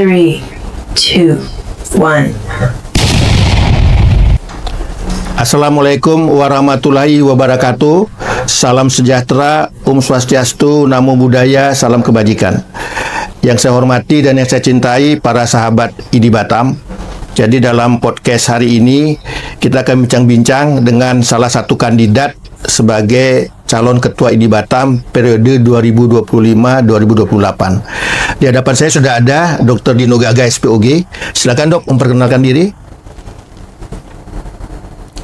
3, 2, 1. Assalamualaikum warahmatullahi wabarakatuh. Salam sejahtera, Swastiastu, Namo Buddhaya, salam kebajikan. Yang saya hormati dan yang saya cintai para sahabat ID Batam. Jadi dalam podcast hari ini kita akan bincang-bincang dengan salah satu kandidat sebagai calon ketua ID Batam periode 2025-2028. Di hadapan saya sudah ada Dr. Dino Gaga SPOG. Silakan Dok memperkenalkan diri.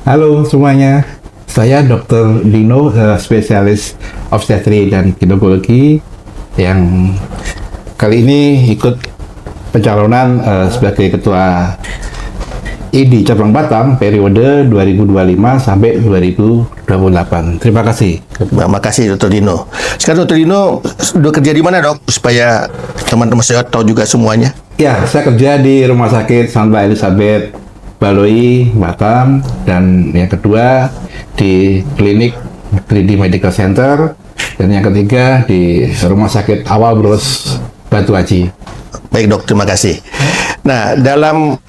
Halo semuanya, saya Dr. Dino, spesialis obstetri dan ginekologi yang kali ini ikut pencalonan sebagai ketua ID Cabang Batam periode 2025 sampai 2028. Terima kasih. Terima kasih Dr. Dino. Sekarang Dr. Dino sudah kerja di mana Dok? Supaya teman-teman saya tahu juga semuanya. Ya, saya kerja di Rumah Sakit Santa Elizabeth Baloi, Batam, dan yang kedua di klinik 3D Medical Center, dan yang ketiga di Rumah Sakit Awal Bros Batu Haji. Baik Dok, terima kasih. Nah, dalam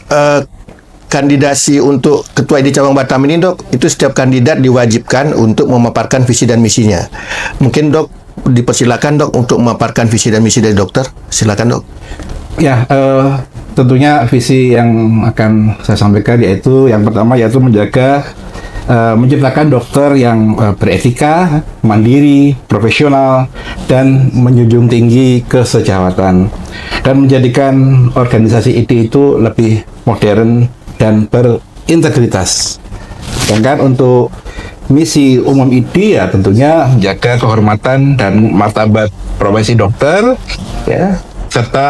kandidasi untuk Ketua ID Cabang Batam ini Dok, itu setiap kandidat diwajibkan untuk memaparkan visi dan misinya. Mungkin Dok, dipersilakan Dok untuk memaparkan visi dan misi dari dokter. Silakan Dok. Ya, tentunya visi yang akan saya sampaikan yaitu yang pertama yaitu menciptakan dokter yang beretika, mandiri, profesional, dan menjunjung tinggi kesejahteraan, dan menjadikan organisasi ID itu lebih modern dan berintegritas. Sedangkan untuk misi umum ID ya tentunya menjaga kehormatan dan martabat profesi dokter, ya, serta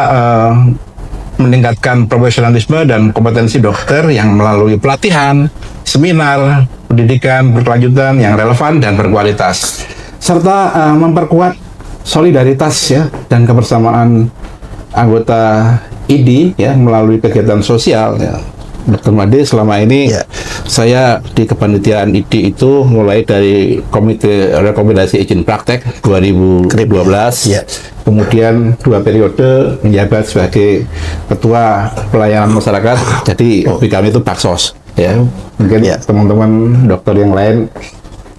meningkatkan profesionalisme dan kompetensi dokter yang melalui pelatihan, seminar, pendidikan berkelanjutan yang relevan dan berkualitas, serta memperkuat solidaritas ya dan kebersamaan anggota ID ya melalui kegiatan sosial ya. Dr. Made, selama ini saya di kepanitiaan ID itu mulai dari Komite Rekomendasi Izin Praktek 2012, kemudian 2 periode menjabat sebagai Ketua Pelayanan Masyarakat, jadi kami itu Baksos. Ya, mungkin teman-teman dokter yang lain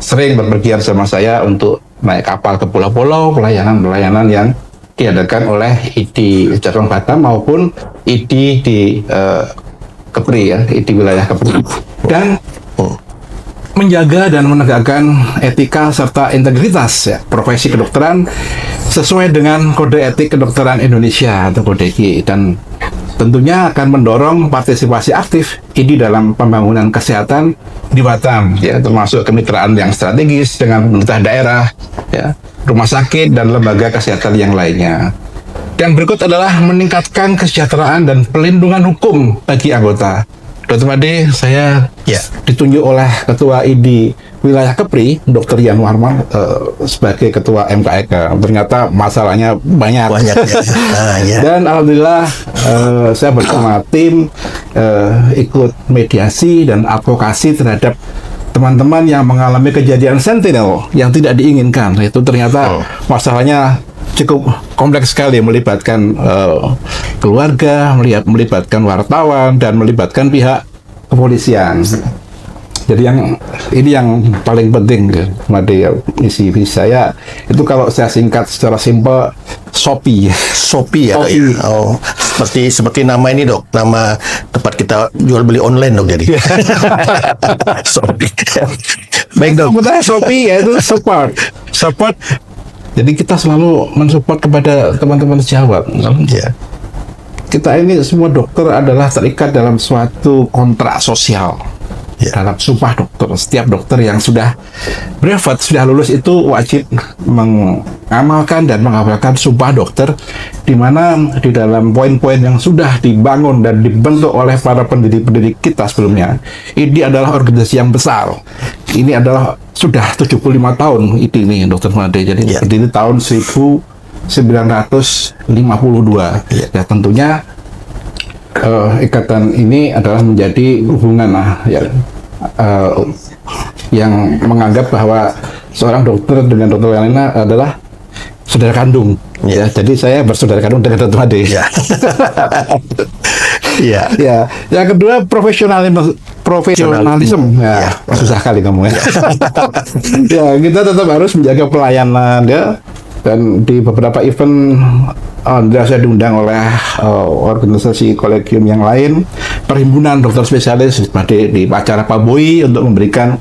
sering berpergian sama saya untuk naik kapal ke pulau-pulau, pelayanan-pelayanan yang diadakan oleh ID Cabang Batam maupun ID di Kepri ya, di wilayah Kepri, dan menjaga dan menegakkan etika serta integritas ya profesi kedokteran sesuai dengan Kode Etik Kedokteran Indonesia atau Kode EKI, dan tentunya akan mendorong partisipasi aktif ID dalam pembangunan kesehatan di Batam ya, termasuk kemitraan yang strategis dengan pemerintah daerah ya, rumah sakit dan lembaga kesehatan yang lainnya. Dan berikut adalah meningkatkan kesejahteraan dan pelindungan hukum bagi anggota. Dr. Made, saya ditunjuk oleh Ketua ID Wilayah Kepri, Dr. Yanuarman, sebagai Ketua MKEK. Ternyata masalahnya banyak. Dan alhamdulillah saya bersama tim ikut mediasi dan advokasi terhadap teman-teman yang mengalami kejadian sentinel yang tidak diinginkan. Itu ternyata masalahnya cukup kompleks sekali, melibatkan keluarga, melibatkan wartawan, dan melibatkan pihak kepolisian. Jadi ini yang paling penting, misi saya itu kalau saya singkat secara simpel, Shopee ya. Oh, seperti nama ini Dok, nama tempat kita jual beli online Dok jadi. Shopee. Baik Dok. Sebetulnya Shopee yaitu support. Jadi kita selalu mensupport kepada teman-teman sejawat. Kita ini semua dokter adalah terikat dalam suatu kontrak sosial. Dalam sumpah dokter, setiap dokter yang sudah brevet, sudah lulus itu wajib mengamalkan dan menghafalkan sumpah dokter, di mana di dalam poin-poin yang sudah dibangun dan dibentuk oleh para pendiri-pendiri kita sebelumnya. Ini adalah organisasi yang besar. Ini adalah sudah 75 tahun ini Dr. Made. Jadi berdiri tahun 1952. Ya tentunya ikatan ini adalah menjadi hubungan yang menganggap bahwa seorang dokter dengan dokter yang lainnya adalah saudara kandung. Ya, jadi saya bersaudara kandung dengan Dr. Made. Ya. Iya. Ya, yang kedua profesionalisme. Ya, susah kali ngomongnya. Ya, kita tetap harus menjaga pelayanan ya. Dan di beberapa event saya diundang oleh organisasi kolegium yang lain, perhimpunan dokter spesialis di acara Pak Boy untuk memberikan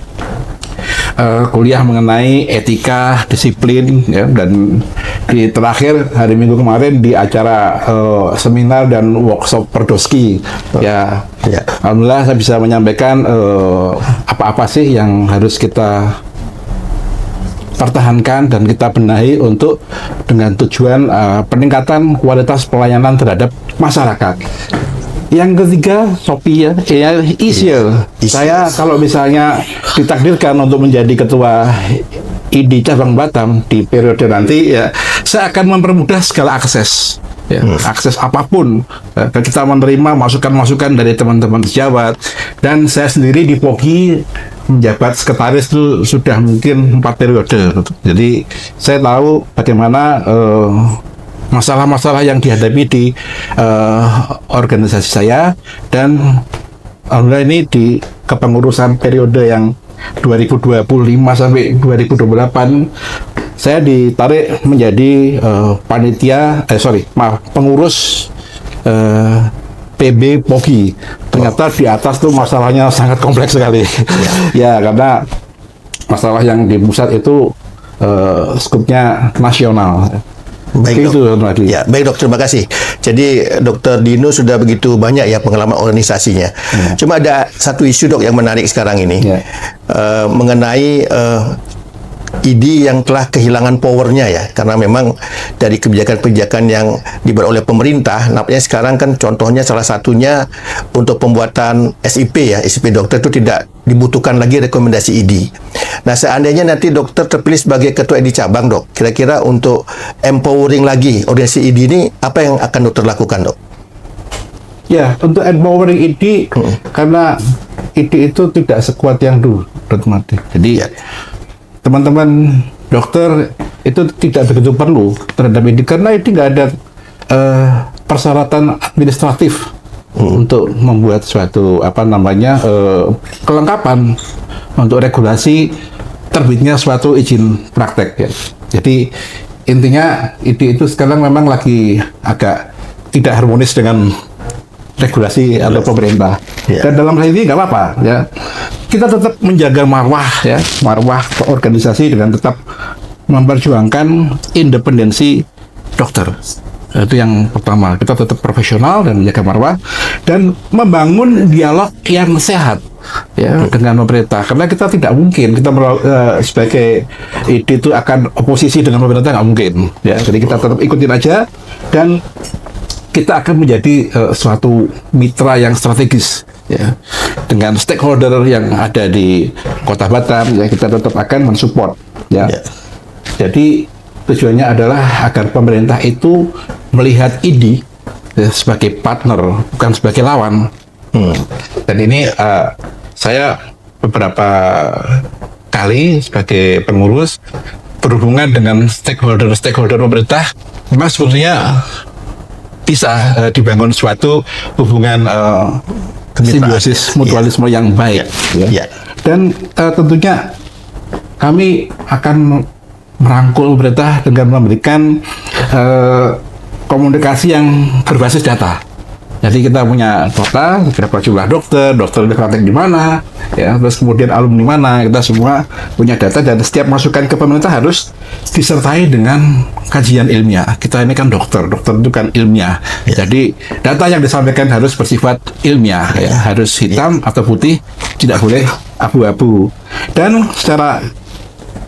kuliah mengenai etika, disiplin, ya, dan di terakhir hari Minggu kemarin di acara seminar dan workshop Perdoski, ya. Alhamdulillah saya bisa menyampaikan apa-apa sih yang harus kita pertahankan dan kita benahi untuk dengan tujuan peningkatan kualitas pelayanan terhadap masyarakat. Yang ketiga, Sophia, easier. Saya kalau misalnya ditakdirkan untuk menjadi ketua ID cabang Batam di periode nanti, ya, saya akan mempermudah segala akses. Ya, akses apapun, kita menerima masukan-masukan dari teman-teman sejawat, dan saya sendiri di POGI menjabat sekretaris itu sudah mungkin 4 periode. Jadi saya tahu bagaimana masalah-masalah yang dihadapi di organisasi saya, dan alhamdulillah ini di kepengurusan periode yang 2025 sampai 2028 saya ditarik menjadi pengurus PB POGI. Ternyata di atas tuh masalahnya sangat kompleks sekali. Ya, karena masalah yang di pusat itu skupnya nasional. Baik, itu, Dok. Ya, baik, Dok, terima kasih. Jadi Dr. Dino sudah begitu banyak ya pengalaman organisasinya. Cuma ada satu isu, Dok, yang menarik sekarang ini, mengenai ID yang telah kehilangan powernya ya, karena memang dari kebijakan-kebijakan yang dibuat oleh pemerintah, nampaknya sekarang kan contohnya salah satunya untuk pembuatan SIP ya, SIP dokter itu tidak dibutuhkan lagi rekomendasi ID. Nah, seandainya nanti dokter terpilih sebagai ketua ID cabang, Dok, kira-kira untuk empowering lagi organisasi ID ini, apa yang akan dokter lakukan, Dok? Ya, untuk empowering ID, karena ID itu tidak sekuat yang dulu, jadi teman-teman dokter itu tidak begitu perlu terhadap ini, karena ini nggak ada persyaratan administratif untuk membuat suatu kelengkapan untuk regulasi terbitnya suatu izin praktek ya. Jadi intinya itu sekarang memang lagi agak tidak harmonis dengan regulasi atau pemerintah. Dan dalam hal ini nggak apa-apa ya. Kita tetap menjaga marwah organisasi dengan tetap memperjuangkan independensi dokter. Itu yang pertama, kita tetap profesional dan menjaga marwah dan membangun dialog yang sehat ya dengan pemerintah. Karena kita tidak mungkin kita sebagai ID itu akan oposisi dengan pemerintah, nggak mungkin ya. Jadi kita tetap ikutin aja dan kita akan menjadi suatu mitra yang strategis ya dengan stakeholder yang ada di Kota Batam ya. Kita tetap akan mensupport ya. Jadi tujuannya adalah agar pemerintah itu melihat ID ya, sebagai partner bukan sebagai lawan. Dan ini saya beberapa kali sebagai pengurus berhubungan dengan stakeholder pemerintah, memang sebetulnya bisa dibangun suatu hubungan simbiosis mutualisme yang baik. Dan tentunya kami akan merangkul pemerintah dengan memberikan komunikasi yang berbasis data. Jadi kita punya data berapa jumlah dokter ini praktek di mana, ya, terus kemudian alumni mana, kita semua punya data dan setiap masukan ke pemerintah harus disertai dengan kajian ilmiah. Kita ini kan dokter itu kan ilmiah. Jadi data yang disampaikan harus bersifat ilmiah, ya, harus hitam atau putih, tidak boleh abu-abu. Dan secara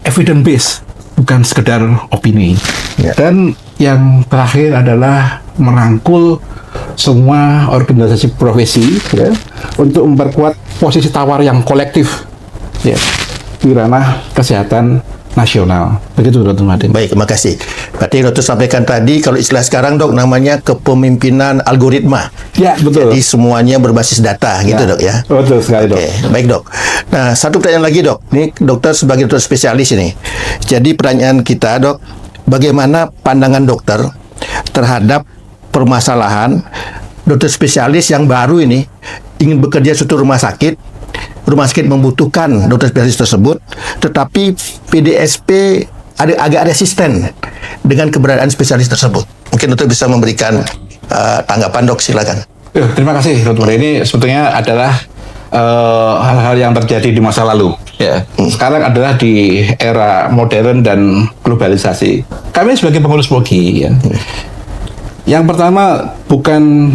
evidence based, bukan sekedar opini. Dan yang terakhir adalah merangkul semua organisasi profesi ya, untuk memperkuat posisi tawar yang kolektif ya, di ranah kesehatan nasional. Begitu, Dr. Martin. Baik, terima kasih. Berarti Dokter sampaikan tadi, kalau istilah sekarang, Dok, namanya kepemimpinan algoritma. Ya, betul. Jadi semuanya berbasis data, gitu, Dok, ya? Betul sekali, Dok. Baik, Dok. Nah, satu pertanyaan lagi, Dok. Ini dokter sebagai dokter spesialis ini. Jadi pertanyaan kita, Dok, bagaimana pandangan dokter terhadap permasalahan dokter spesialis yang baru ini ingin bekerja di suatu rumah sakit membutuhkan dokter spesialis tersebut, tetapi PDSP agak resisten dengan keberadaan spesialis tersebut. Mungkin dokter bisa memberikan tanggapan, Dok, silakan. Terima kasih, Dokter. Ini sebetulnya adalah hal-hal yang terjadi di masa lalu. Ya, sekarang adalah di era modern dan globalisasi. Kami sebagai pengurus POGI, ya, yang pertama bukan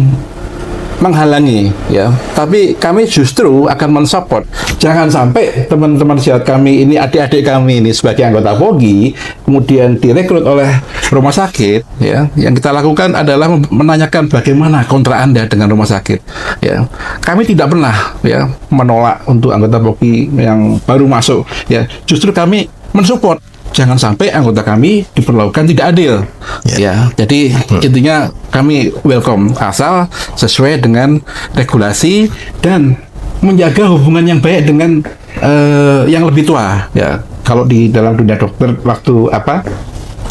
menghalangi, ya, tapi kami justru akan mensupport. Jangan sampai teman-teman sejawat kami ini, adik-adik kami ini sebagai anggota POGI kemudian direkrut oleh rumah sakit, ya. Yang kita lakukan adalah menanyakan bagaimana kontrak Anda dengan rumah sakit, ya. Kami tidak pernah, ya, menolak untuk anggota POGI yang baru masuk, ya. Justru kami mensupport. Jangan sampai anggota kami diperlakukan tidak adil. Ya, jadi intinya kami welcome asal sesuai dengan regulasi dan menjaga hubungan yang baik dengan yang lebih tua. Ya, kalau di dalam dunia dokter waktu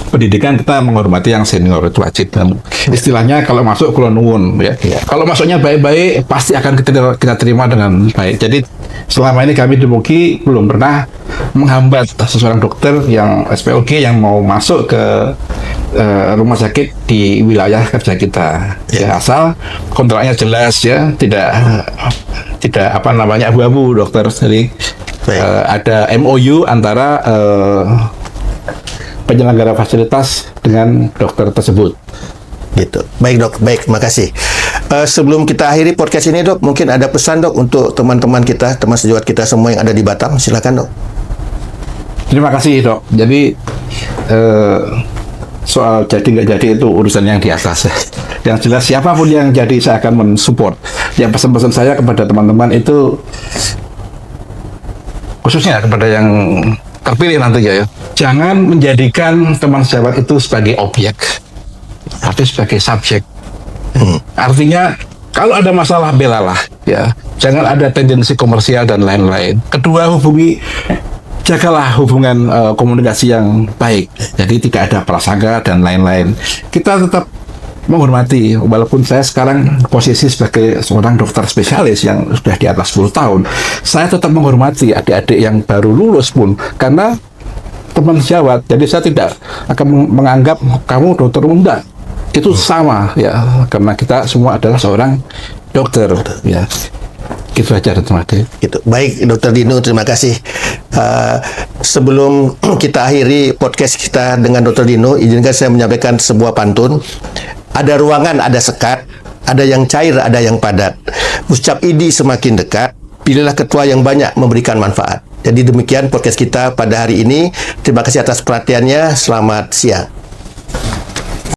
pendidikan kita menghormati yang senior, itu wajib. Dan istilahnya kalau masuk kula nuwun, ya. Kalau masuknya baik-baik pasti akan kita terima dengan baik. Jadi selama ini kami di POGI belum pernah menghambat seseorang dokter yang SPOG yang mau masuk ke rumah sakit di wilayah kerja kita. Ya, asal kontraknya jelas, ya, tidak abu-abu, dokter. Jadi ada MOU antara penyelenggara fasilitas dengan dokter tersebut. Gitu. Baik, Dok. Baik, terima kasih. Sebelum kita akhiri podcast ini, Dok, mungkin ada pesan, Dok, untuk teman-teman kita, teman sejawat kita semua yang ada di Batam. Silakan, Dok. Terima kasih, Dok. Jadi soal jadi nggak jadi itu urusan yang di atas. Yang jelas siapapun yang jadi saya akan mensupport. Yang pesan-pesan saya kepada teman-teman itu khususnya kepada yang terpilih nanti, ya. Jangan menjadikan teman sejawat itu sebagai objek, tapi sebagai subjek. Artinya kalau ada masalah belalah, ya. Jangan ada tendensi komersial dan lain-lain. Kedua, jagalah hubungan komunikasi yang baik. Jadi tidak ada prasangka dan lain-lain. Kita tetap menghormati, walaupun saya sekarang posisi sebagai seorang dokter spesialis yang sudah di atas 10 tahun, saya tetap menghormati adik-adik yang baru lulus pun, karena teman sejawat. Jadi saya tidak akan menganggap kamu dokter muda. Itu sama, ya, karena kita semua adalah seorang dokter, ya. Gitu aja, terima kasih. Gitu. Baik, Dokter Dino, terima kasih. Sebelum kita akhiri podcast kita dengan Dokter Dino, izinkan saya menyampaikan sebuah pantun. Ada ruangan, ada sekat, ada yang cair, ada yang padat. Ucap idi semakin dekat, pilihlah ketua yang banyak memberikan manfaat. Jadi demikian podcast kita pada hari ini. Terima kasih atas perhatiannya. Selamat siang.